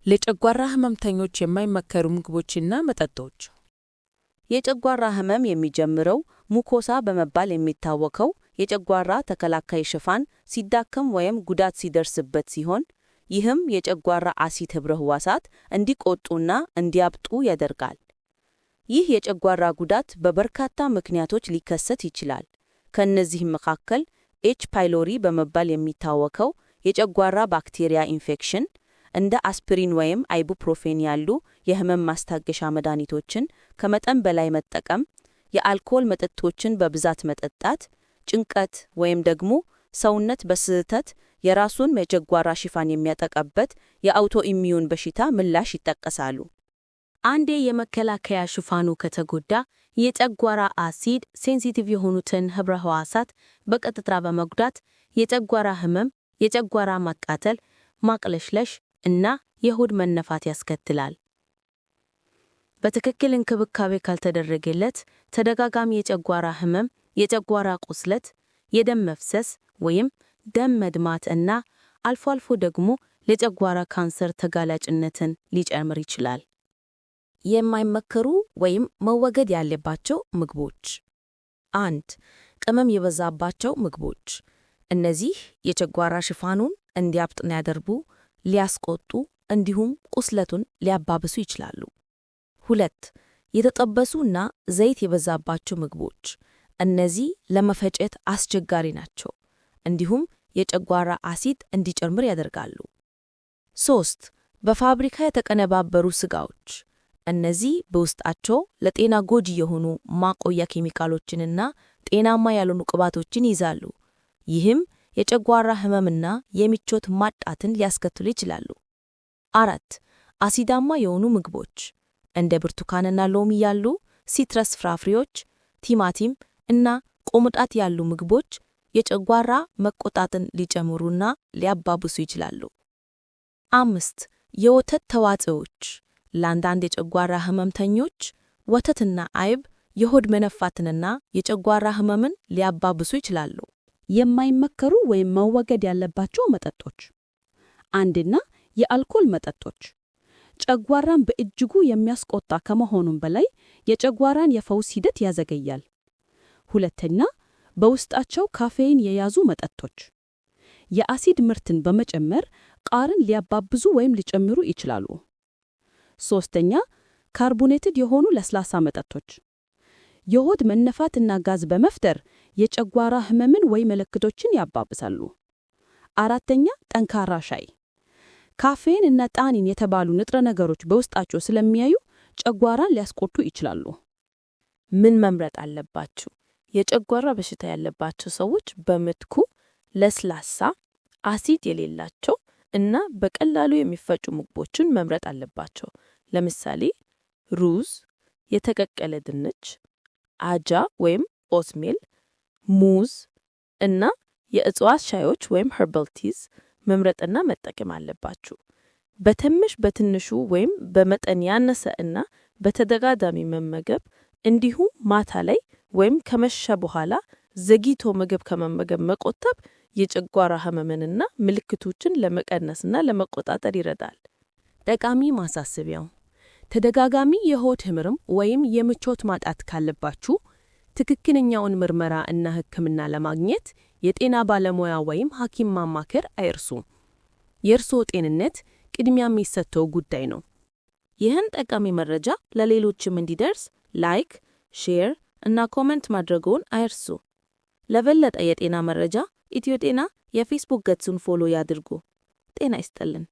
ለጨጓራ ህመምተኞች የማይመከሩ ምግቦችና መጠጦች። የጨጓራ ህመም የሚጀምረው ሙኮሳ በመባል የሚታወቀው የጨጓራ ተከላካይ ሽፋን ሲዳከም ወይም ጉዳት ሲደርስበት ሲሆን፣ ይህም የጨጓራ አሲድ ህብረ ህዋሳት እንዲቆጡና እንዲያብጡ ያደርጋል። ይህ የጨጓራ ጉዳት በበርካታ ምክንያቶች ሊከሰት ይችላል። ከእነዚህም መካከል ኤች ፓይሎሪ በመባል የሚታወቀው የጨጓራ ባክቴሪያ ኢንፌክሽን፣ እንደ አስፕሪን ወይም አይቡፕሮፌን ያሉ የህመም ማስታገሻ መድኃኒቶችን ከመጠን በላይ መጠቀም፣ የአልኮል መጠጦችን በብዛት መጠጣት፣ ጭንቀት ወይም ደግሞ ሰውነት በስህተት የራሱን የጨጓራ ሽፋን የሚያጠቃበት የአውቶ ኢሚዩን በሽታ ምላሽ ይጠቀሳሉ። አንዴ የመከላከያ ሽፋኑ ከተጎዳ የጨጓራ አሲድ ሴንሲቲቭ የሆኑትን ህብረ ህዋሳት በቀጥታ በመጉዳት የጨጓራ ህመም፣ የጨጓራ ማቃጠል፣ ማቅለሽለሽ እና የሆድ መነፋት ያስከትላል። በትክክል እንክብካቤ ካልተደረገለት ተደጋጋሚ የጨጓራ ህመም፣ የጨጓራ ቁስለት፣ የደም መፍሰስ ወይም ደም መድማት እና አልፎ አልፎ ደግሞ ለጨጓራ ካንሰር ተጋላጭነትን ሊጨምር ይችላል። የማይመከሩ ወይም መወገድ ያለባቸው ምግቦች። 1. ቅመም የበዛባቸው ምግቦች። እነዚህ የጨጓራ ሽፋኑን እንዲያብጥ ሊያደርጉ፣ ሊያስቆጡ እንዲሁም ቁስለቱን ሊያባብሱ ይችላሉ። 2. የተጠበሱና ዘይት የበዛባቸው ምግቦች። እነዚህ ለመፈጨት አስቸጋሪ ናቸው፣ እንዲሁም የጨጓራ አሲድ እንዲጨምር ያደርጋሉ። 3. በፋብሪካ የተቀነባበሩ ስጋዎች። እነዚህ በውስጣቸው ለጤና ጎጂ የሆኑ ማቆያ ኬሚካሎችንና ጤናማ ያልሆኑ ቅባቶችን ይዛሉ። ይህም የጨጓራ ህመምና የምቾት ማጣትን ሊያስከትሉ ይችላሉ። 4. አሲዳማ የሆኑ ምግቦች። እንደ ብርቱካንና ሎሚ ያሉ ሲትረስ ፍራፍሬዎች፣ ቲማቲም እና ቆምጣት ያሉ ምግቦች የጨጓራ መቆጣትን ሊጨምሩና ሊያባብሱ ይችላሉ። 5. የወተት ተዋጽኦች። ለአንዳንድ የጨጓራ ህመምተኞች ወተትና አይብ የሆድ መነፋትንና የጨጓራ ህመምን ሊያባብሱ ይችላሉ። የማይመከሩ ወይም መወገድ ያለባቸው መጠጦች። 1. የአልኮል መጠጦች። ጨጓራን በእጅጉ የሚያስቆጣ ከመሆኑም በላይ የጨጓራን የፈውስ ሂደት ያዘገያል። 2. በውስጣቸው ካፌን የያዙ መጠጦች የአሲድ ምርትን በመጨመር ቃርን ሊያባብዙ ወይም ሊጨምሩ ይችላሉ። 3. ካርቦኔትድ የሆኑ ለስላሳ መጠጦች የሆድ መነፋትና ጋዝ በመፍጠር የጨጓራ ህመምን ወይ ምልክቶችን ያባብሳሉ። 4. ጠንካራ ሻይ ካፌን እና ጣኒን የተባሉ ንጥረ ነገሮች በውስጣቸው ስለሚያዩ ጨጓራን ሊያስቆጡ ይችላሉ። ምን መምረጥ አለባችሁ? የጨጓራ በሽታ ያለባቸው ሰዎች በምትኩ ለስላሳ፣ አሲድ የሌላቸው እና በቀላሉ የሚፈጩ ምግቦችን መምረጥ አለባቸው። ለምሳሌ ሩዝ፣ የተቀቀለ ድንች፣ አጃ ወይም ኦትሜል፣ ሙዝ እና የእጽዋት ሻዮች ወይም ኸርባል ቲዝ መምረጥና መጠቀም አለባችሁ። በትንሹ ወይም በመጠን ያነሰ እና በተደጋጋሚ መመገብ፣ እንዲሁም ማታ ላይ ወይም ከመሸ በኋላ ዘግይቶ ምግብ ከመመገብ መቆጠብ የጨጓራ ህመምንና ምልክቶችን ለመቀነስና ለመቆጣጠር ይረዳል። ጠቃሚ ማሳሰቢያው፣ ተደጋጋሚ የሆድ ህመም ወይም የምቾት ማጣት ካለባችሁ ትክክለኛውን ምርመራ እና ህክምና ለማግኘት የጤና ባለሙያ ወይም ሐኪም ማማከር አይርሱ። የእርስዎ ጤንነት ቅድሚያ የሚሰጠው ጉዳይ ነው። ይህን ጠቃሚ መረጃ ለሌሎችም እንዲደርስ ላይክ፣ ሼር እና ኮሜንት ማድረግዎን አይርሱ። ለበለጠ የጤና መረጃ ኢትዮ ጤና የፌስቡክ ገጹን ፎሎ ያድርጉ። ጤና ይስጥልን።